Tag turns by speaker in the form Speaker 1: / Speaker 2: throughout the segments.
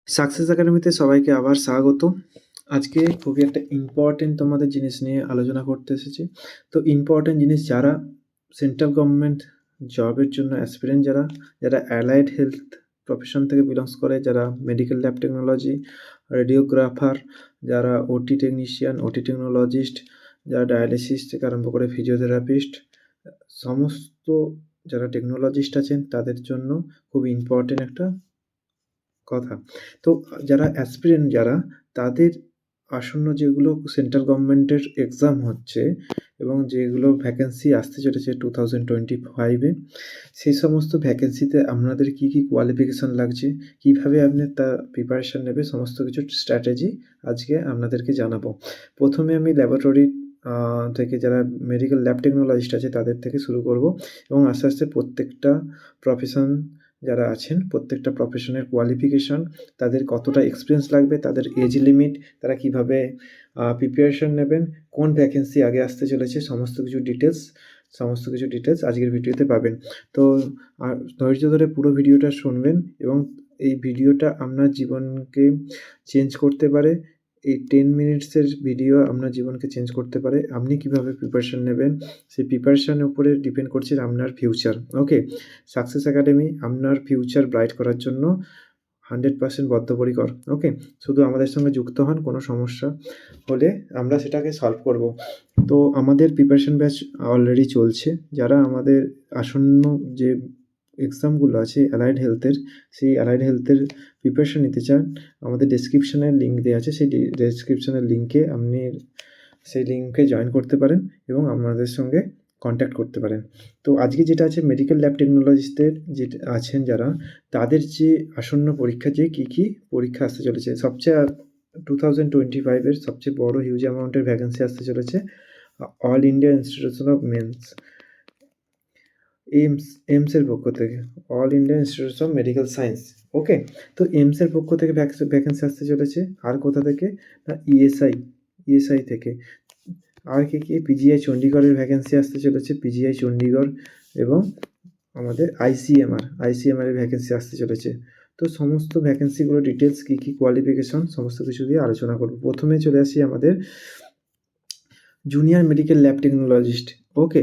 Speaker 1: Success একাডেমিতে সবাইকে আবার স্বাগত। আজকে খুবই একটা ইম্পর্টেন্ট তোমাদের জিনিস নিয়ে আলোচনা করতে এসেছি। তো ইম্পর্টেন্ট জিনিস যারা সেন্ট্রাল গভর্নমেন্ট জবের জন্য অ্যাসপিরেন্ট যারা অ্যালাইড হেলথ প্রফেশন থেকে বিলংস করে, যারা মেডিকেল ল্যাব টেকনোলজি, রেডিওগ্রাফার, যারা ওটি টেকনিশিয়ান, ওটি টেকনোলজিস্ট, যারা ডায়ালিসিস থেকে আরম্ভ করে ফিজিওথেরাপিস্ট, সমস্ত যারা টেকনোলজিস্ট আছেন তাদের জন্য খুব ইম্পর্টেন্ট একটা কথা। তো যারা অ্যাসপিরেন্ট তাদের আসন্ন যেগুলো সেন্ট্রাল গভর্নমেন্টের এক্সাম হচ্ছে এবং যেগুলো ভ্যাকেন্সি আসতে চলেছে 2025 এ, সেই সমস্ত ভ্যাকেন্সিতে আপনাদের কী কোয়ালিফিকেশন লাগছে, কীভাবে আপনি তার প্রিপারেশন নেবে, সমস্ত কিছু স্ট্র্যাটেজি আজকে আপনাদেরকে জানাবো। প্রথমে আমি ল্যাবরেটরি থেকে যারা মেডিকেল ল্যাব টেকনোলজিস্ট আছে তাদের থেকে শুরু করব এবং আস্তে আস্তে প্রত্যেকটা প্রফেশন যারা আছেন প্রত্যেকটা প্রফেশনের কোয়ালিফিকেশন, তাদের কতটা এক্সপিরিয়েন্স লাগবে, তাদের এজ লিমিট, তারা কীভাবে প্রিপারেশন নেবেন, কোন ভ্যাকেন্সি আগে আসতে চলেছে, সমস্ত কিছু ডিটেলস আজকের ভিডিওতে পাবেন। তো ধৈর্য ধরে পুরো ভিডিওটা শুনবেন এবং এই ভিডিওটা আপনার জীবনকে চেঞ্জ করতে পারে। এই 10 মিনিটসের ভিডিও আপনার জীবনকে চেঞ্জ করতে পারে। আপনি কীভাবে প্রিপারেশন নেবেন, সেই প্রিপারেশনের উপরে ডিপেন্ড করছে আপনার ফিউচার। ওকে, সাকসেস একাডেমি আপনার ফিউচার ব্রাইট করার জন্য 100% বদ্ধপরিকর। ওকে, শুধু আমাদের সঙ্গে যুক্ত হন, কোনো সমস্যা হলে আমরা সেটাকে সলভ করব। তো আমাদের প্রিপারেশন ব্যাচ অলরেডি চলছে। যারা আমাদের আসন্ন যে এক্সামগুলো আছে অ্যালাইড হেলথের, সেই অ্যালাইড হেলথের প্রিপারেশন নিতে চান, আমাদের ডেসক্রিপশানে লিঙ্ক দেওয়া আছে, সেই ডেসক্রিপশানের লিঙ্কে আপনি সেই লিঙ্কে জয়েন করতে পারেন এবং আমাদের সঙ্গে কন্ট্যাক্ট করতে পারেন। তো আজকে যেটা আছে মেডিকেল ল্যাব টেকনোলজিস্টদের যেটা আছেন যারা, তাদের যে আসন্ন পরীক্ষা, যে কী পরীক্ষা আসতে চলেছে, সবচেয়ে 2025 এর সবচেয়ে বড় হিউজ অ্যামাউন্টের ভ্যাকেন্সি আসতে চলেছে all India institution of men's, এইমসের পক্ষ থেকে, all India institute of medical science. Okay, তো এইমসের পক্ষ থেকে ভ্যাকেন্সি আসতে চলেছে। আর কোথা থেকে না, ইএসআই থেকে। আর কি পিজিআই চণ্ডীগড়ের ভ্যাকেন্সি আসতে চলেছে, পিজিআই চণ্ডীগড়, এবং আমাদের আইসিএমআরের ভ্যাকেন্সি আসতে চলেছে। তো সমস্ত ভ্যাকেন্সিগুলো ডিটেলস, কী কোয়ালিফিকেশন, সমস্ত কিছু দিয়ে আলোচনা করব। প্রথমে চলে আসি আমাদের জুনিয়র মেডিকেল ল্যাব টেকনোলজিস্ট। ওকে,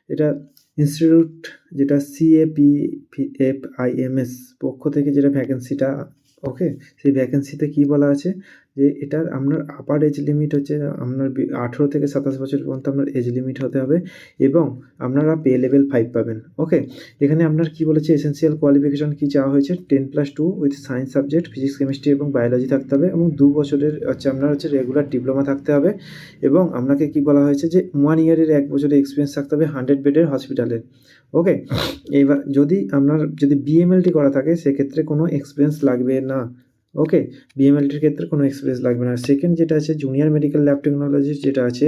Speaker 1: এটা ইনস্টিটিউট, যেটা CAPFIMS পক্ষ থেকে যেটা ভ্যাকেন্সিটা, ওকে, সেই ভ্যাকেন্সিতে কী বলা আছে যে এটার আপনার আপার এজ লিমিট হচ্ছে আপনার 18 থেকে 27 বছর পর্যন্ত আপনার এজ লিমিট হতে হবে এবং আপনারা পে লেভেল 5 পাবেন। ওকে, এখানে আপনার কী বলেছে, এসেন্সিয়াল কোয়ালিফিকেশন কী চাওয়া হয়েছে, 10+2 with science subject, physics, chemistry এবং বায়োলজি থাকতে হবে এবং 2 বছরের আপনার রেগুলার ডিপ্লোমা থাকতে হবে এবং আপনাকে কী বলা হয়েছে যে 1 ইয়ারের 1 বছরের এক্সপিরিয়েন্স থাকতে হবে 100 বেডের হসপিটালে। ওকে, এইবার যদি বিএমএলটি করা থাকে সেক্ষেত্রে কোনো এক্সপিরিয়েন্স লাগবে না। ওকে, বিএমএলটির ক্ষেত্রে কোনো এক্সপিরিয়েন্স লাগবে না। সেকেন্ড যেটা আছে জুনিয়র মেডিকেল ল্যাব টেকনোলজিস্ট, যেটা আছে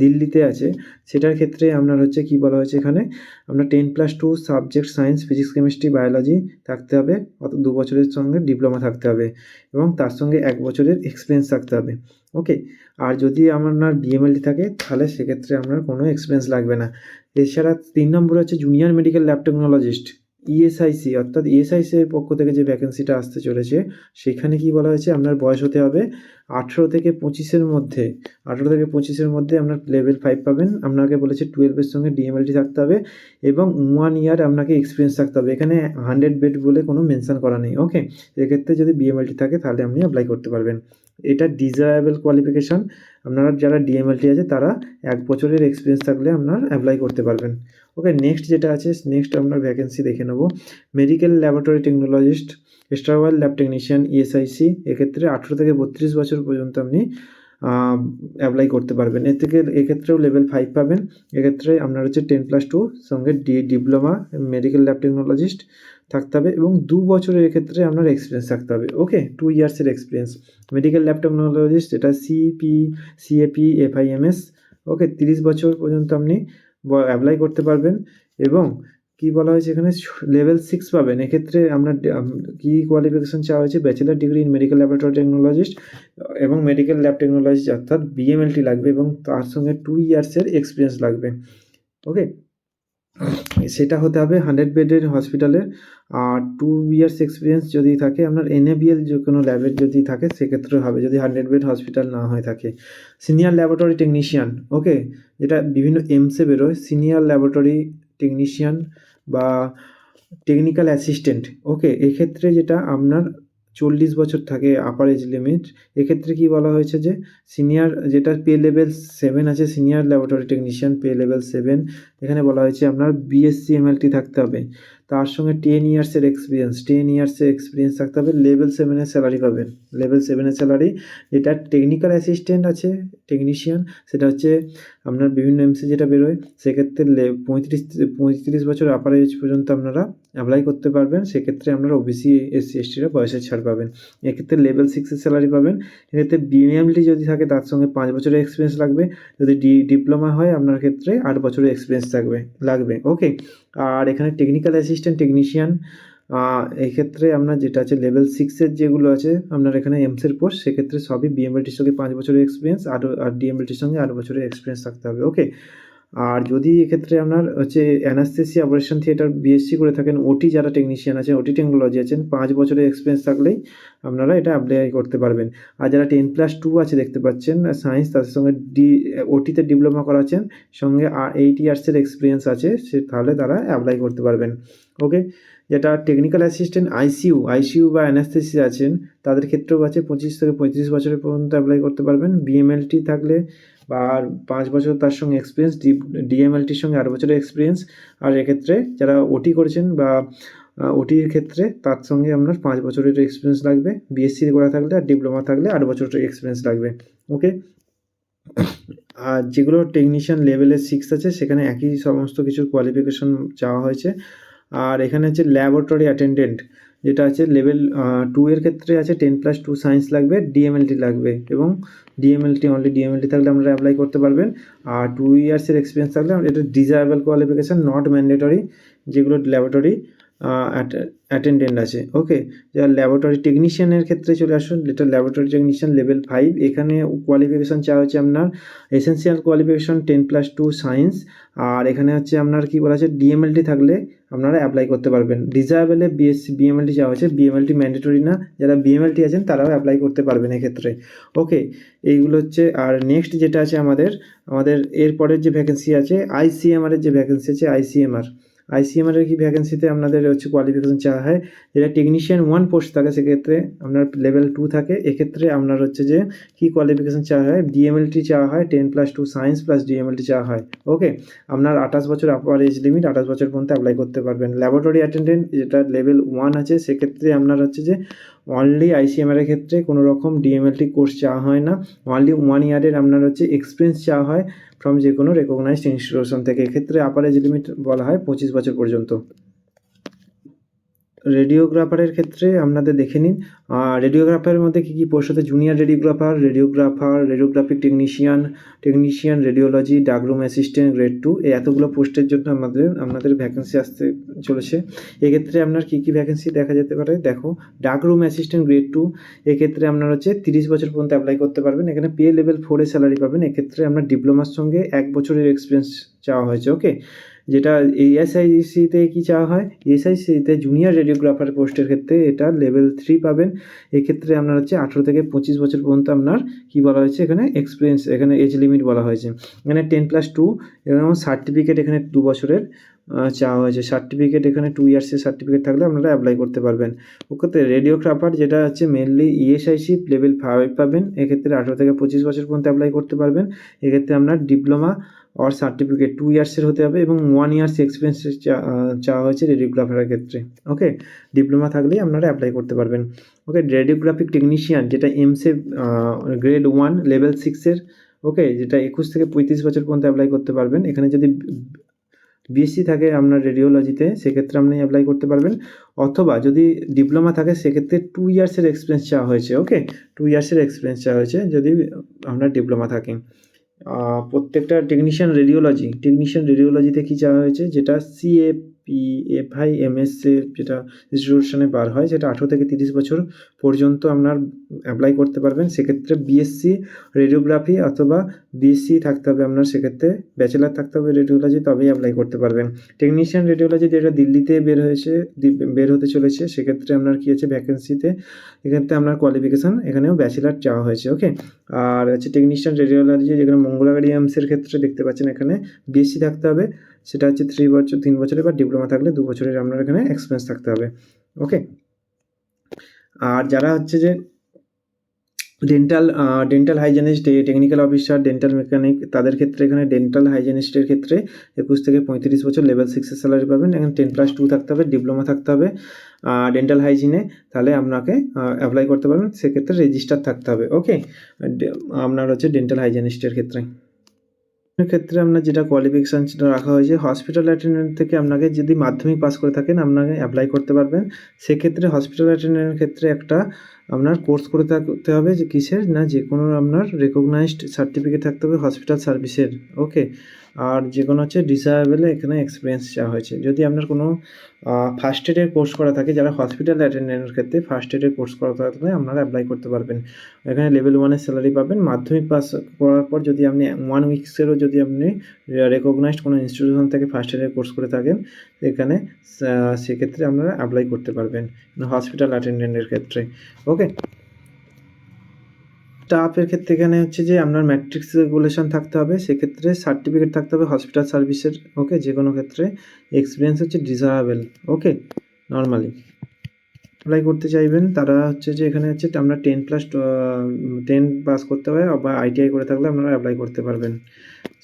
Speaker 1: দিল্লিতে আছে, সেটার ক্ষেত্রে আপনার কী বলা হয়েছে এখানে, আপনার 10+2 subject science, physics, chemistry, biology থাকতে হবে, 2 বছরের সঙ্গে ডিপ্লোমা থাকতে হবে এবং তার সঙ্গে 1 বছরের এক্সপিরিয়েন্স থাকতে হবে। ওকে, আর যদি আপনার বিএমএলটি থাকে তাহলে সেক্ষেত্রে আপনার কোনো এক্সপিরিয়েন্স লাগবে না। এছাড়া 3 নম্বরে হচ্ছে junior medical lab technologist, ESIC, অর্থাৎ ইএসআইসির পক্ষ থেকে যে ভ্যাকেন্সিটা আসতে চলেছে সেখানে কী বলা হয়েছে, আপনার বয়স হতে হবে 18 থেকে 25-এর মধ্যে। 18 থেকে 25-এর মধ্যে আপনার লেভেল 5 পাবেন। আপনাকে বলেছে 12-এর সঙ্গে ডিএমএলটি থাকতে হবে এবং 1 ইয়ার আপনাকে এক্সপিরিয়েন্স থাকতে হবে। এখানে 100 বেড বলে কোনো মেনশন করা নেই। ওকে, এক্ষেত্রে যদি বিএমএলটি থাকে তাহলে আপনি অ্যাপ্লাই করতে পারবেন। এটা ডিজায়ারেবল কোয়ালিফিকেশান। আপনারা যারা ডিএমএলটি আছে তারা 1 বছরের এক্সপিরিয়েন্স থাকলে আপনার অ্যাপ্লাই করতে পারবেন। ওকে, নেক্সট যেটা আছে, নেক্সট আপনার ভ্যাকেন্সি দেখে নেব, মেডিকেল ল্যাবরেটরি টেকনোলজিস্ট, এক্সট্রাওয়াল ল্যাব টেকনিশিয়ান, ইএসআইসি। এক্ষেত্রে 18 থেকে 32 বছর পর্যন্ত আপনি অ্যাপ্লাই করতে পারবেন। এক্ষেত্রেও লেভেল 5 পাবেন। এক্ষেত্রে আপনার 10+2 সঙ্গে ডিপ্লোমা মেডিকেল ল্যাব টেকনোলজিস্ট থাকতে হবে এবং 2 বছরের এক্ষেত্রে আপনার এক্সপিরিয়েন্স থাকতে হবে। ওকে, 2 ইয়ার্সের এক্সপিরিয়েন্স। মেডিকেল ল্যাব টেকনোলজিস্ট, এটা CAPFIMS। ওকে, 30 বছর পর্যন্ত আপনি অ্যাপ্লাই করতে পারবেন এবং কী বলা হয়েছে এখানে, লেভেল 6 পাবেন। এক্ষেত্রে আপনার কী কোয়ালিফিকেশান চাওয়া হয়েছে, bachelor degree in medical laboratory technologist এবং মেডিকেল ল্যাব টেকনোলজিস্ট, অর্থাৎ বিএমএলটি লাগবে এবং তার সঙ্গে 2 ইয়ার্সের এক্সপিরিয়েন্স লাগবে। ওকে, সেটা হতে হবে 100 বেডের হসপিটালের। আর 2 ইয়ার্স এক্সপিরিয়েন্স যদি থাকে আপনার NABL যে কোনো ল্যাবের যদি থাকে সেক্ষেত্রে হবে, যদি 100 বেড হসপিটাল না হয়ে থাকে। সিনিয়র ল্যাবরেটরি টেকনিশিয়ান, ওকে, যেটা বিভিন্ন এমসে বেরোয়, সিনিয়র ল্যাবরেটরি টেকনিশিয়ান বা টেকনিক্যাল অ্যাসিস্ট্যান্ট, ওকে, এক্ষেত্রে যেটা আপনার 40 বছর থাকে আপার এজ লিমিট। এক্ষেত্রে কি বলা হয়েছে যে সিনিয়র যেটা পে লেভেল 7 আছে, senior laboratory technician pay level 7, এখানে বলা হয়েছে আপনার BSc MLT থাকতে হবে, তার সঙ্গে 10 ইয়ার্সের এক্সপিরিয়েন্স, 10 ইয়ার্সের এক্সপিরিয়েন্স থাকতে হবে। লেভেল 7-এর স্যালারি পাবেন, লেভেল 7-এর স্যালারি। যেটা টেকনিক্যাল অ্যাসিস্ট্যান্ট আছে টেকনিশিয়ান, সেটা হচ্ছে আপনার বিভিন্ন এমসি যেটা বেরোয়, সেক্ষেত্রে 35 বছর আপার এজ পর্যন্ত আপনারা অ্যাপ্লাই করতে পারবেন। সেক্ষেত্রে আপনারা OBC SC STরা বয়সের ছাড় পাবেন। এক্ষেত্রে লেভেল 6-এর স্যালারি পাবেন। এক্ষেত্রে BMLT যদি থাকে তার সঙ্গে 5 বছরের এক্সপিরিয়েন্স লাগবে। যদি ডিপ্লোমা হয় আপনার ক্ষেত্রে 8 বছরের এক্সপিরিয়েন্স লাগবে, ওকে। আর এখানে টেকনিক্যাল অ্যাসিস্ট্যান্ট টেকনিশিয়ান, এক্ষেত্রে আপনার যেটা আছে লেভেল 6-এর যেগুলো আছে আপনার এখানে এমসের পোস্ট, সেক্ষেত্রে সবই BMLTর সঙ্গে 5 বছরের এক্সপিরিয়েন্স আর DMLTর সঙ্গে 8 বছরের এক্সপিরিয়েন্স থাকতে হবে, ওকে। আর যদি এক্ষেত্রে আপনার হচ্ছে অ্যানাস্থেসিয়া অপারেশন থিয়েটার BSc করে থাকেন, OT যারা টেকনিশিয়ান আছেন, OT টেকনোলজি আছেন, 5 বছরের এক্সপিরিয়েন্স থাকলেই আপনারা এটা অ্যাপ্লাই করতে পারবেন। আর যারা 10+2 আছে দেখতে পাচ্ছেন সায়েন্স, তাদের সঙ্গে OTতে ডিপ্লোমা করা আছেন, সঙ্গে 8 ইয়ার্সের এক্সপিরিয়েন্স আছে, তাহলে তারা অ্যাপ্লাই করতে পারবেন, ওকে। যেটা টেকনিক্যাল অ্যাসিস্ট্যান্ট ICU বা অ্যানাস্থেসিয়া আছেন, তাদের ক্ষেত্রেও আছে 25 থেকে 35 বছরের পর্যন্ত অ্যাপ্লাই করতে পারবেন। BMLT থাকলে বা 5 বছর তার সঙ্গে এক্সপিরিয়েন্স, DMLTর সঙ্গে 8 বছরের এক্সপিরিয়েন্স। আর এক্ষেত্রে যারা OT করেছেন বা OTর ক্ষেত্রে তার সঙ্গে আপনার 5 বছরের এক্সপিরিয়েন্স লাগবে, BSc করা থাকলে, আর ডিপ্লোমা থাকলে 8 বছরের এক্সপিরিয়েন্স লাগবে, ওকে। আর যেগুলো টেকনিশিয়ান লেভেলের 6 আছে সেখানে একই সমস্ত কিছুর কোয়ালিফিকেশন চাওয়া হয়েছে। আর এখানে হচ্ছে ল্যাবরেটরি অ্যাটেন্ডেন্ট, যেটা আছে লেভেল 2 এর ক্ষেত্রে আছে 10+2 সায়েন্স লাগবে, DMLT লাগবে, এবং অনলি DMLT থাকলে আপনারা অ্যাপ্লাই করতে পারবেন। আর 2 ইয়ার্সের এক্সপিরিয়েন্স থাকলে এটা ডিজায়ারেবল কোয়ালিফিকেশান, নট ম্যান্ডেটরি, যেগুলো ল্যাবরেটরি অ্যাটেন্ডেন্ট আছে, ওকে। যারা ল্যাবরেটরি টেকনিশিয়ানের ক্ষেত্রে চলে আসুন, যেটা ল্যাবরেটরি টেকনিশিয়ান লেভেল 5, এখানে কোয়ালিফিকেশান চাওয়া হচ্ছে আপনার এসেন্সিয়াল কোয়ালিফিকেশান 10+2 সায়েন্স। আর এখানে হচ্ছে আপনার কি বলা আছে, DMLT থাকলে আপনারা অ্যাপ্লাই করতে পারবেন। ডিজায়ারেবলে BMLT চাওয়া হয়েছে, BMLT ম্যান্ডেটরি না, যারা BMLT আছেন তারাও অ্যাপ্লাই করতে পারবেন এক্ষেত্রে, ওকে। এইগুলো হচ্ছে। আর নেক্সট যেটা আছে আমাদের এরপরের যে ভ্যাকেন্সি আছে ICMR এর যে ভ্যাকেন্সি আছে, ICMR এর কি ভ্যাকেন্সিতে আপনাদের হচ্ছে কোয়ালিফিকেশন চাওয়া হয়, যেটা টেকনিশিয়ান 1 পোস্ট থাকে সেক্ষেত্রে আপনার লেভেল 2 থাকে। এক্ষেত্রে আপনার হচ্ছে যে কি কোয়ালিফিকেশন চাওয়া হয়, DMLT চাওয়া হয়, 10+2 সায়েন্স প্লাস DMLT চাওয়া হয়, ওকে। আপনার 28 বছর আপার এজ লিমিট, 28 বছর পর্যন্ত অ্যাপ্লাই করতে পারবেন। ল্যাবরেটরি অ্যাটেন্ডেন্ট যেটা লেভেল 1 আছে, সেক্ষেত্রে আপনার হচ্ছে যে অনলি ICMR এর ক্ষেত্রে কোনো রকম DMLT কোর্স চাওয়া হয় না, অনলি 1 ইয়ারের আপনার হচ্ছে এক্সপিরিয়েন্স চাওয়া হয় ফ্রম যে কোনো রেকগনাইজড ইনস্টিটিউশন থেকে। এক্ষেত্রে আপার এজ লিমিট বলা হয় 25 বছর পর্যন্ত। রেডিওগ্রাফারের ক্ষেত্রে আপনাদের দেখে নিন। রেডিওগ্রাফারের মধ্যে কী কী পোস্ট হতে, junior radiographer, radiographic technician, radiology, darkroom assistant grade 2, এই এতগুলো পোস্টের জন্য আপনাদের ভ্যাকেন্সি আসতে চলেছে। এক্ষেত্রে আপনার কী কী ভ্যাকেন্সি দেখা যেতে পারে দেখো, ডার্করুম অ্যাসিস্ট্যান্ট গ্রেড 2, এক্ষেত্রে আপনার হচ্ছে 30 বছর পর্যন্ত অ্যাপ্লাই করতে পারবেন। এখানে পে লেভেল 4 স্যালারি পাবেন। এক্ষেত্রে আপনার ডিপ্লোমার সঙ্গে 1 বছরের এক্সপিরিয়েন্স চাওয়া হয়েছে, ওকে। যেটা ESICতে কি চাওয়া হয়, ESICতে জুনিয়র রেডিওগ্রাফার পোস্টের ক্ষেত্রে এটা লেভেল 3 পাবেন। এক্ষেত্রে আপনার হচ্ছে 18 থেকে 25 বছর পর্যন্ত আপনার কি বলা হয়েছে এখানে এক্সপিরিয়েন্স, এখানে এজ লিমিট বলা হয়েছে। এখানে 10+2 এবং সার্টিফিকেট এখানে 2 বছরের চাওয়া হয়েছে। সার্টিফিকেট এখানে 2 ইয়ার্সের সার্টিফিকেট থাকলে আপনারা অ্যাপ্লাই করতে পারবেন, ওকে। রেডিওগ্রাফার যেটা হচ্ছে মেনলি ESIC লেভেল 5 পাবেন। এক্ষেত্রে 18 থেকে 25 বছর পর্যন্ত অ্যাপ্লাই করতে পারবেন। এক্ষেত্রে আপনার ডিপ্লোমা আর সার্টিফিকেট 2 ইয়ার্সের হতে হবে এবং 1 ইয়ার্স এক্সপিরিয়েন্স চাওয়া হয়েছে রেডিওগ্রাফারের ক্ষেত্রে, ওকে। ডিপ্লোমা থাকলেই আপনারা অ্যাপ্লাই করতে পারবেন, ওকে। রেডিওগ্রাফিক টেকনিশিয়ান যেটা এমসে গ্রেড 1 লেভেল 6-এর, ওকে, যেটা 21 থেকে 35 বছর পর্যন্ত অ্যাপ্লাই করতে পারবেন। এখানে যদি BSc থাকে আপনার রেডিওলজিতে, সেক্ষেত্রে আপনি অ্যাপ্লাই করতে পারবেন। অথবা যদি ডিপ্লোমা থাকে সেক্ষেত্রে 2 ইয়ার্সের এক্সপিরিয়েন্স চাওয়া হয়েছে, ওকে। 2 ইয়ার্সের এক্সপিরিয়েন্স চাওয়া হয়েছে যদি আপনার ডিপ্লোমা থাকে। প্রত্যেকটা টেকনিশিয়ান রেডিওলজিতে কী চাওয়া হয়েছে, যেটা PFI MSc যেটা ইনস্টিটিউশনে বার হয়, যেটা 18 থেকে 30 বছর পর্যন্ত আপনার অ্যাপ্লাই করতে পারবেন। সেক্ষেত্রে BSc রেডিওগ্রাফি অথবা BSc থাকতে হবে আপনার, সেক্ষেত্রে ব্যাচেলার থাকতে হবে রেডিওলজি, তবেই অ্যাপ্লাই করতে পারবেন। টেকনিশিয়ান রেডিওলজি যেটা দিল্লিতে বের হতে চলেছে, সেক্ষেত্রে আপনার কী আছে ভ্যাকেন্সিতে, এক্ষেত্রে আপনার কোয়ালিফিকেশান এখানেও ব্যাচেলার চাওয়া হয়েছে। ওকে, আর হচ্ছে টেকনিশিয়ান রেডিওলজি যেখানে মঙ্গলাবাড়ি এইমসের ক্ষেত্রে দেখতে পাচ্ছেন এখানে BSc থাকতে হবে, সেটা হচ্ছে 3 বছরের, বা ডিপ্লোমা থাকলে 2 বছরের আপনার এখানে এক্সপিরিয়েন্স থাকতে হবে। ওকে, আর যারা হচ্ছে যে dental hygienist, technical officer, dental mechanic, তাদের ক্ষেত্রে এখানে ডেন্টাল হাইজিনিস্টের ক্ষেত্রে 21 থেকে 35 বছর লেভেল 6 এর স্যালারি পাবেন। এখানে 10+2 থাকতে হবে, ডিপ্লোমা থাকতে হবে ডেন্টাল হাইজিনে, তাহলে আপনাকে অ্যাপ্লাই করতে পারবেন। সেক্ষেত্রে রেজিস্টার থাকতে হবে। ওকে, আপনার হচ্ছে ডেন্টাল হাইজিনিস্টের ক্ষেত্রে আপনার যেটা কোয়ালিফিকেশান সেটা রাখা হয়েছে, হসপিটাল অ্যাটেন্ডেন্ট থেকে আপনাকে যদি মাধ্যমিক পাস করে থাকেন আপনাকে অ্যাপ্লাই করতে পারবেন। সেক্ষেত্রে হসপিটাল অ্যাটেন্ডেন্টের ক্ষেত্রে একটা আপনার কোর্স করে থাকতে হবে, যে কিসের না, যে কোনো আপনার রেকগনাইজড সার্টিফিকেট থাকতে হবে হসপিটাল সার্ভিসের। ওকে, আর যে কোনো হচ্ছে ডিসেবলে এখানে এক্সপিরিয়েন্স চাওয়া হয়েছে। যদি আপনার কোনো ফার্স্ট এডের কোর্স করা থাকে, যারা হসপিটাল অ্যাটেন্ডেন্টের ক্ষেত্রে ফার্স্ট এডের কোর্স করা থাকলে আপনারা অ্যাপ্লাই করতে পারবেন। এখানে লেভেল 1-এর স্যালারি পাবেন। মাধ্যমিক পাস করার পর যদি আপনি 1 উইকসেরও যদি আপনি রেকগনাইজড কোনো ইনস্টিটিউশন থেকে ফার্স্ট এডের কোর্স করে থাকেন, এখানে সেক্ষেত্রে আপনারা অ্যাপ্লাই করতে পারবেন হসপিটাল অ্যাটেন্ডেন্টের ক্ষেত্রে। ওকে, স্টাফের ক্ষেত্রে এখানে হচ্ছে যে আপনার ম্যাট্রিক্স রেগুলেশন থাকতে হবে, সেক্ষেত্রে সার্টিফিকেট থাকতে হবে হসপিটাল সার্ভিসের। ওকে, যে কোনো ক্ষেত্রে এক্সপিরিয়েন্স হচ্ছে ডিজারেবল। ওকে, নর্মালি অ্যাপ্লাই করতে চাইবেন তারা হচ্ছে যে এখানে হচ্ছে আমরা 10 পাস করতে হবে, বা ITI করে থাকলে আপনারা অ্যাপ্লাই করতে পারবেন।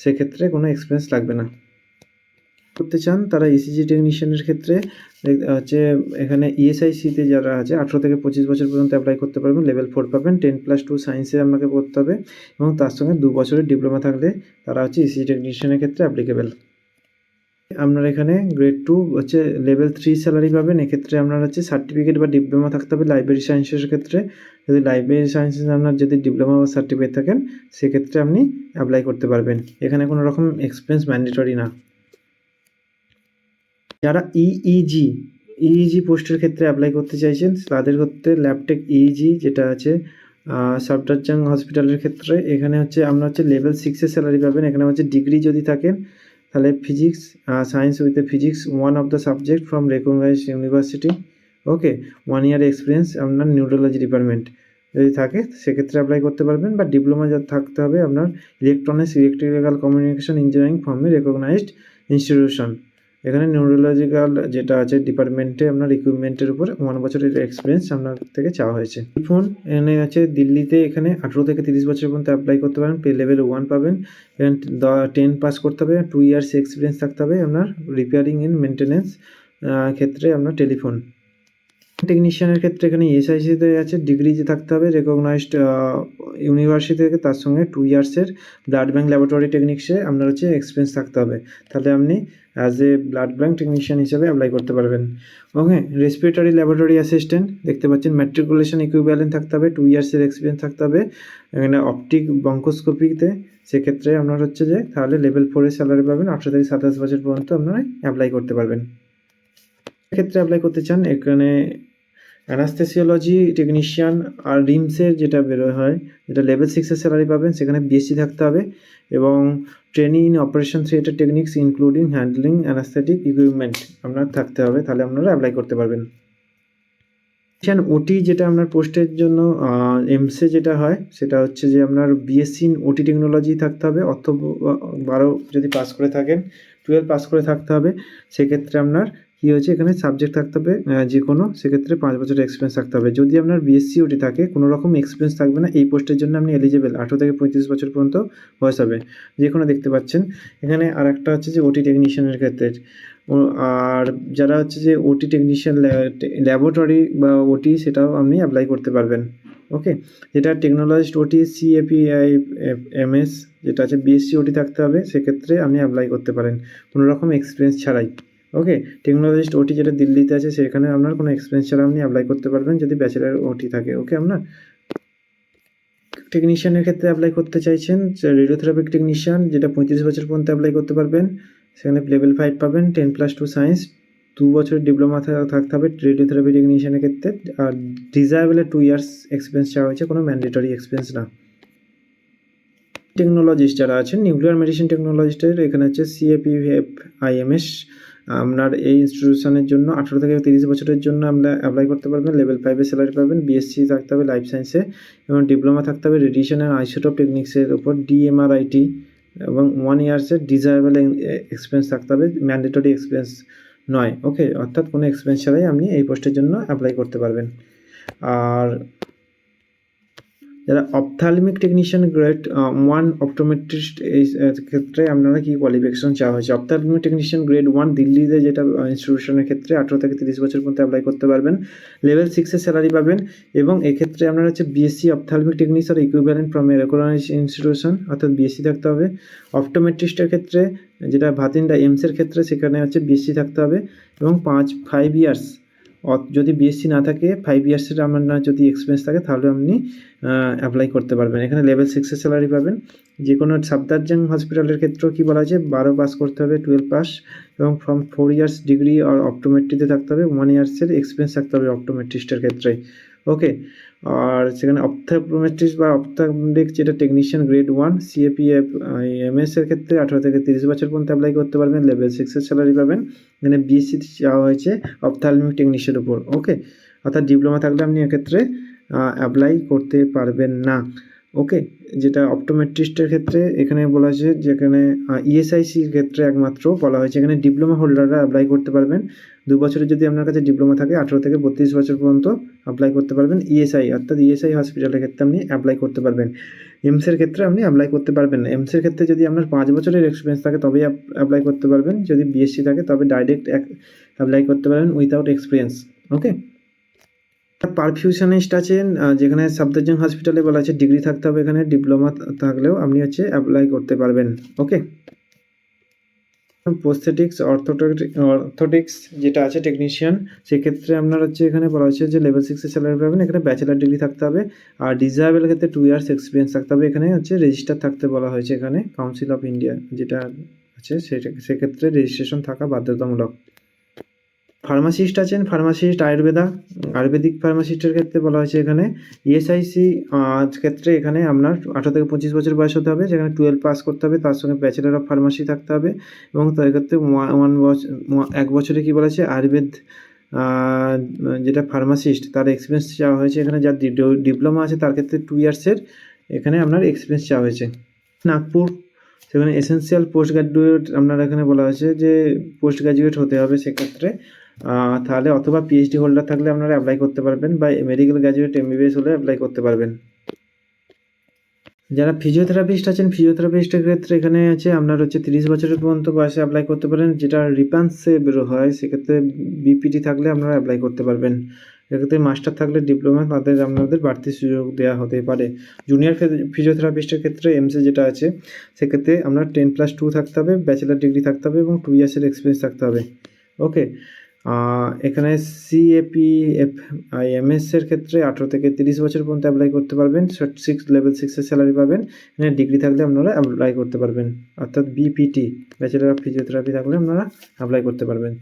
Speaker 1: সেক্ষেত্রে কোনো এক্সপিরিয়েন্স লাগবে না। করতে চান তারা ECG টেকনিশিয়ানের ক্ষেত্রে হচ্ছে এখানে ESIC-তে যারা আছে 18 থেকে 25 বছর পর্যন্ত অ্যাপ্লাই করতে পারবেন, লেভেল 4 পাবেন। 10+2 সায়েন্সে আপনাকে পড়তে হবে, এবং তার সঙ্গে 2 বছরের ডিপ্লোমা থাকলে তারা হচ্ছে ECG টেকনিশিয়ানের ক্ষেত্রে অ্যাপ্লিকেবল। আপনারা এখানে গ্রেড 2 হচ্ছে লেভেল 3 স্যালারি পাবেন। এক্ষেত্রে আপনার হচ্ছে সার্টিফিকেট বা ডিপ্লোমা থাকতে হবে লাইব্রেরি সায়েন্সের ক্ষেত্রে। যদি লাইব্রেরি সায়েন্সে আপনার যদি ডিপ্লোমা বা সার্টিফিকেট থাকেন, সেক্ষেত্রে আপনি অ্যাপ্লাই করতে পারবেন। এখানে কোনো রকম এক্সপিরিয়েন্স ম্যান্ডেটরি না। যারা EEG পোস্টের ক্ষেত্রে অ্যাপ্লাই করতে চাইছেন, তাদের ক্ষেত্রে ল্যাবটেক EEG যেটা আছে সাফদারজাং হসপিটালের ক্ষেত্রে, এখানে হচ্ছে আপনার হচ্ছে লেভেল 6-এর স্যালারি পাবেন। এখানে হচ্ছে ডিগ্রি যদি থাকেন তাহলে physics science with physics 1 of the subject from recognized university. Okay, 1 year experience আপনার নিউরোলজি ডিপার্টমেন্ট যদি থাকে, সেক্ষেত্রে অ্যাপ্লাই করতে পারবেন। বা ডিপ্লোমা থাকতে হবে আপনার electronics, electrical communication engineering from a recognised institution. এখানে নিউরোলজিক্যাল যেটা আছে ডিপার্টমেন্টে আপনার ইকুইপমেন্টের উপর 1 বছরের এক্সপিরিয়েন্স আপনার থেকে চাওয়া হয়েছে। ফোন এখানে আছে দিল্লিতে, এখানে 18 থেকে 30 বছর পর্যন্ত অ্যাপ্লাই করতে পারেন, লেভেল 1 পাবেন। এখানে 10 পাস করতে হবে, 2 ইয়ার্স এক্সপিরিয়েন্স থাকতে হবে আপনার রিপেয়ারিং এন্ড মেনটেন্যান্স ক্ষেত্রে আপনার টেলিফোন টেকনিশিয়ানের ক্ষেত্রে এখানে ESIC-তে আছে ডিগ্রি যে থাকতে হবে রেকগনাইজড ইউনিভার্সিটি থেকে, তার সঙ্গে 2 ইয়ার্সের ব্লাড ব্যাঙ্ক ল্যাবরেটরি টেকনিক্সে আপনার হচ্ছে এক্সপিরিয়েন্স থাকতে হবে, তাহলে আপনি as a blood bank technician হিসেবে অ্যাপ্লাই করতে পারবেন। ওকে, রেসপিরেটরি ল্যাবরেটরি অ্যাসিস্ট্যান্ট দেখতে পাচ্ছেন ম্যাট্রিকুলেশন ইকুইভ্যালেন্ট থাকতে হবে, 2 ইয়ার্সের এক্সপিরিয়েন্স থাকতে হবে। এখানে অপটিক বঙ্কোস্কোপিতে সেক্ষেত্রে আপনার হচ্ছে যে তাহলে লেভেল 4-এর স্যালারি পাবেন। 18 থেকে 27 বছর পর্যন্ত আপনারা অ্যাপ্লাই করতে পারবেন। ক্ষেত্রে অ্যাপ্লাই করতে চান, এখানে অ্যানাস্থেসিওলজি টেকনিশিয়ান আর রিমসের যেটা বেরোয় হয়, যেটা লেভেল 6-এর স্যালারি পাবেন, সেখানে BSc থাকতে হবে, এবং training in operation theatre techniques including handling anaesthetic equipment আপনার থাকতে হবে, তাহলে আপনারা অ্যাপ্লাই করতে পারবেন। OT যেটা আপনার পোস্টের জন্য এমসে যেটা হয়, সেটা হচ্ছে যে আপনার BSc ইন OT টেকনোলজি থাকতে হবে, অথবা 12 যদি পাস করে থাকেন, 12 পাস করে থাকতে হবে। সেক্ষেত্রে আপনার কী হয়েছে, এখানে সাবজেক্ট থাকতে হবে যে কোনো, সেক্ষেত্রে 5 বছরের এক্সপিরিয়েন্স থাকতে হবে। যদি আপনার BSc OT থাকে, কোনো রকম এক্সপিরিয়েন্স থাকবে না, এই পোস্টের জন্য আপনি এলিজিবল। 18 থেকে 35 বছর পর্যন্ত বয়স হবে, যে কোনো দেখতে পাচ্ছেন। এখানে আর একটা হচ্ছে যে OT টেকনিশিয়ানের ক্ষেত্রে, আর যারা হচ্ছে যে OT টেকনিশিয়ান ল্যাবরেটরি বা OT, সেটাও আপনি অ্যাপ্লাই করতে পারবেন। ওকে, যেটা টেকনোলজিস্ট OT CAPIMS যেটা আছে BSc OT থাকতে হবে, সেক্ষেত্রে আপনি অ্যাপ্লাই করতে পারেন কোনো রকম এক্সপিরিয়েন্স ছাড়াই। ওকে, টেকনোলজিস্ট OT যেটা দিল্লিতে আছে, সেখানে আপনার কোনো এক্সপিরিয়েন্স ছাড়া আপনি অ্যাপ্লাই করতে পারবেন যদি ব্যাচেলার OT থাকে। ওকে, আপনার টেকনিশিয়ানের ক্ষেত্রে অ্যাপ্লাই করতে চাইছেন, রেডিওথেরাপি টেকনিশিয়ান যেটা 35 বছর পর্যন্ত অ্যাপ্লাই করতে পারবেন, সেখানে লেভেল 5 পাবেন, 10+2 সায়েন্স, 2 বছরের ডিপ্লোমা থাকতে হবে রেডিওথেরাপি টেকনিশিয়ানের ক্ষেত্রে। আর ডিজায়াবল 2 ইয়ার্স এক্সপিরিয়েন্স চাওয়া হয়েছে, কোনো ম্যান্ডেটরি এক্সপিরিয়েন্স না। টেকনোলজিস্ট যারা আছেন, নিউক্লিয়ার মেডিসিন টেকনোলজিস্টের এখানে হচ্ছে CAPFIMS আপনার এই ইনস্টিটিউশনের জন্য 18 থেকে 30 বছরের জন্য আমরা অ্যাপ্লাই করতে পারবেন। লেভেল 5 এর স্যালারি পাবেন। BSc থাকতে হবে লাইফ সায়েন্সে এবং ডিপ্লোমা থাকতে হবে রেডিয়েশন অ্যান্ড আইসোটোপ টেকনিক্সের উপর DMRIT এবং 1 ইয়ার্সের ডিজায়াবল এক্সপিরিয়েন্স থাকতে হবে, ম্যান্ডেটরি এক্সপিরিয়েন্স নয়। ওকে, অর্থাৎ কোনো এক্সপিরিয়েন্স ছাড়াই আপনি এই পোস্টের জন্য অ্যাপ্লাই করতে পারবেন। আর যারা অপথ্যালমিক টেকনিশিয়ান গ্রেড 1 অপটোমেট্রিস্ট এই ক্ষেত্রে আপনারা কি কোয়ালিফিকেশন চাওয়া হয়েছে? অপথ্যালমিক টেকনিশিয়ান গ্রেড 1 দিল্লিতে যেটা ইনস্টিটিউশনের ক্ষেত্রে 18 থেকে 30 বছর পর্যন্ত অ্যাপ্লাই করতে পারবেন। লেভেল 6 এর স্যালারি পাবেন এবং এক্ষেত্রে আপনারা হচ্ছে BSc অপথ্যালমিক টেকনিক্স আর equivalent from a recognised institution, অর্থাৎ BSc থাকতে হবে। অপটোমেট্রিস্টের ক্ষেত্রে যেটা ভাতিন্ডা এমসের ক্ষেত্রে সেখানে হচ্ছে BSc থাকতে হবে এবং 5 ইয়ার্স যদি BSc না থাকে 5 ইয়ার্সের আপনার যদি এক্সপিরিয়েন্স থাকে তাহলে আপনি অ্যাপ্লাই করতে পারবেন। এখানে লেভেল 6 এর স্যালারি পাবেন। যে কোনো সাফদারজাং হসপিটালের ক্ষেত্রেও কী বলা হয়েছে, 12 পাস করতে হবে, 12 পাস এবং ফ্রম 4 ইয়ার্স ডিগ্রি আর অপটোমেট্রিতে থাকতে হবে, 1 ইয়ার্সের এক্সপিরিয়েন্স থাকতে হবে অপটোমেট্রিস্টের ক্ষেত্রে। ওকে, আর সেখানে অপথ্যালমিক বা অপথ্যালমিক যেটা টেকনিশিয়ান গ্রেড 1 CAPFIMS এর ক্ষেত্রে 18 থেকে 30 বছর পর্যন্ত অ্যাপ্লাই করতে পারবেন। লেভেল 6 এর স্যালারি পাবেন। এখানে BSc চাওয়া হয়েছে অপথ্যালমিক টেকনিশিয়ানের উপর। ওকে, অর্থাৎ ডিপ্লোমা থাকলে আপনি এক্ষেত্রে অ্যাপ্লাই করতে পারবেন না। ওকে, যেটা অপটোমেট্রিস্টের ক্ষেত্রে এখানে বলা হয়েছে যেখানে ESICর ক্ষেত্রে একমাত্র বলা হয়েছে এখানে ডিপ্লোমা হোল্ডাররা অ্যাপ্লাই করতে পারবেন। 2 বছরের যদি আপনার কাছে ডিপ্লোমা থাকে 18 থেকে 32 বছর পর্যন্ত অ্যাপ্লাই করতে পারবেন। ESI অর্থাৎ ESI হসপিটালের ক্ষেত্রে আপনি অ্যাপ্লাই করতে পারবেন। এমসের ক্ষেত্রে আপনি অ্যাপ্লাই করতে পারবেন না। এমসের ক্ষেত্রে যদি আপনার 5 বছরের এক্সপিরিয়েন্স থাকে তবেই অ্যাপ্লাই করতে পারবেন। যদি BSc থাকে তবে ডাইরেক্ট অ্যাপ্লাই করতে পারবেন উইথাউট এক্সপিরিয়েন্স। ওকে, পারফিউশনিস্ট আছেন যেখানে সাফদারজাং হসপিটালে বলা আছে ডিগ্রি থাকতে হবে, এখানে ডিপ্লোমা থাকলেও আপনি হচ্ছে অ্যাপ্লাই করতে পারবেন। ওকে, প্রস্থেটিক্স অর্থোটিক্স যেটা আছে টেকনিশিয়ান, সেক্ষেত্রে আপনার হচ্ছে এখানে বলা হচ্ছে যে লেভেল 6 এর স্যালারি পাবেন। এখানে ব্যাচেলার ডিগ্রি থাকতে হবে আর ডিজায়াবল ক্ষেত্রে 2 ইয়ার্স এক্সপিরিয়েন্স থাকতে হবে। এখানে হচ্ছে রেজিস্টার থাকতে বলা হয়েছে, এখানে কাউন্সিল অফ ইন্ডিয়া যেটা আছে সেক্ষেত্রে রেজিস্ট্রেশন থাকা বাধ্যতামূলক। ফার্মাসিস্ট আছেন, ফার্মাসিস্ট আয়ুর্বেদিক ফার্মাসিস্টের ক্ষেত্রে বলা হয়েছে এখানে ESIC ক্ষেত্রে এখানে আপনার 18 থেকে 25 বছর বয়স হতে হবে, যেখানে 12 পাস করতে হবে, তার সঙ্গে ব্যাচেলার অফ ফার্মাসি থাকতে হবে এবং তার ক্ষেত্রে 1 বছরে কী বলা হয়েছে আয়ুর্বেদ যেটা ফার্মাসিস্ট তার এক্সপিরিয়েন্স চাওয়া হয়েছে। এখানে যার ডিপ্লোমা আছে তার ক্ষেত্রে 2 ইয়ার্সের এখানে আপনার এক্সপিরিয়েন্স চাওয়া হয়েছে। নাগপুর সেখানে এসেন্সিয়াল পোস্ট গ্র্যাজুয়েট আপনার এখানে বলা হয়েছে যে পোস্ট গ্র্যাজুয়েট হতে হবে সেক্ষেত্রে, তাহলে অথবা PhD হোল্ডার থাকলে আপনারা অ্যাপ্লাই করতে পারবেন বা মেডিকেল গ্র্যাজুয়েট MBBS হলে অ্যাপ্লাই করতে পারবেন। যারা ফিজিওথেরাপিস্ট আছেন, ফিজিওথেরাপিস্টের ক্ষেত্রে এখানে আছে আপনার হচ্ছে 30 বছরের পর্যন্ত বয়সে অ্যাপ্লাই করতে পারেন। যেটা রিপান্সে বেরো হয় সেক্ষেত্রে BPT থাকলে আপনারা অ্যাপ্লাই করতে পারবেন। এক্ষেত্রে মাস্টার থাকলে ডিপ্লোমা তাদের আপনাদের বাড়তি সুযোগ দেওয়া হতে পারে। জুনিয়র ফিজিওথেরাপিস্টের ক্ষেত্রে এমসে যেটা আছে সেক্ষেত্রে আপনার 10+2 থাকতে হবে, ব্যাচেলার ডিগ্রি থাকতে হবে এবং 2 ইয়ার্সের এক্সপিরিয়েন্স থাকতে হবে। ওকে, এখানে CAPFIMS এর ক্ষেত্রে 18 থেকে 30 বছর পর্যন্ত অ্যাপ্লাই করতে পারবেন। লেভেল 6 এর স্যালারি পাবেন। এখানে ডিগ্রি থাকলে আপনারা অ্যাপ্লাই করতে পারবেন, অর্থাৎ BPT ব্যাচেলার অফ ফিজিওথেরাপি থাকলে আপনারা অ্যাপ্লাই করতে পারবেন।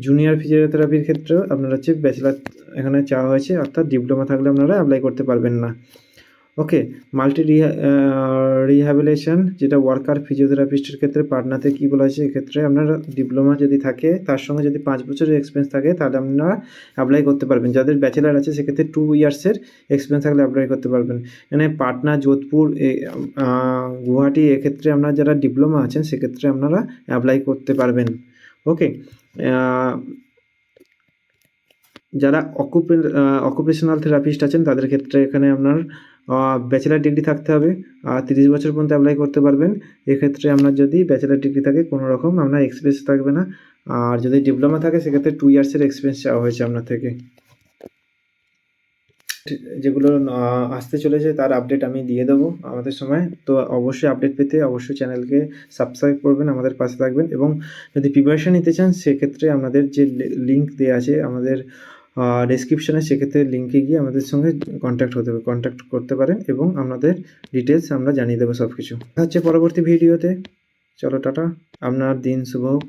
Speaker 1: জুনিয়র ফিজিওথেরাপির ক্ষেত্রেও আপনারা হচ্ছে ব্যাচেলার এখানে চাওয়া হয়েছে, অর্থাৎ ডিপ্লোমা থাকলে আপনারা অ্যাপ্লাই করতে পারবেন না। ওকে, মাল্টি রিহ্যাবিলিটেশন যেটা ওয়ার্কার ফিজিওথেরাপিস্টের ক্ষেত্রে পাটনাতে কী বলা হয়েছে, এক্ষেত্রে আপনারা ডিপ্লোমা যদি থাকে তার সঙ্গে যদি 5 বছরের এক্সপিরিয়েন্স থাকে তাহলে আপনারা অ্যাপ্লাই করতে পারবেন। যাদের ব্যাচেলার আছে সেক্ষেত্রে 2 ইয়ার্সের এক্সপিরিয়েন্স থাকলে অ্যাপ্লাই করতে পারবেন। এখানে পাটনা, যোধপুর, গুয়াহাটি এক্ষেত্রে আপনারা যারা ডিপ্লোমা আছেন সেক্ষেত্রে আপনারা অ্যাপ্লাই করতে পারবেন। ওকে, যারা অকুপেশনাল থেরাপিস্ট আছেন তাদের ক্ষেত্রে এখানে আপনার ব্যাচেলার ডিগ্রি থাকতে হবে আর 30 বছর পর্যন্ত অ্যাপ্লাই করতে পারবেন। এক্ষেত্রে আপনার যদি ব্যাচেলার ডিগ্রি থাকে কোনো রকম আপনার এক্সপিরিয়েন্স থাকবে না, আর যদি ডিপ্লোমা থাকে সেক্ষেত্রে 2 ইয়ার্সের এক্সপিরিয়েন্স চাওয়া হয়েছে আপনার থেকে। যেগুলো আসতে চলেছে তার আপডেট আমি দিয়ে দেবো আমাদের সময়। তো অবশ্যই আপডেট পেতে অবশ্যই চ্যানেলকে সাবস্ক্রাইব করবেন, আমাদের পাশে থাকবেন এবং যদি প্রিপারেশান নিতে চান সেক্ষেত্রে আমাদের যে লিঙ্ক দেওয়া আছে আমাদের ডেসক্রিপশানে, সেক্ষেত্রে লিঙ্কে গিয়ে আমাদের সঙ্গে কন্ট্যাক্ট করতে পারেন এবং আপনাদের ডিটেলস আমরা জানিয়ে দেবো সব কিছু। হচ্ছে পরবর্তী ভিডিওতে। চলো টাটা, আপনার দিন শুভ হোক।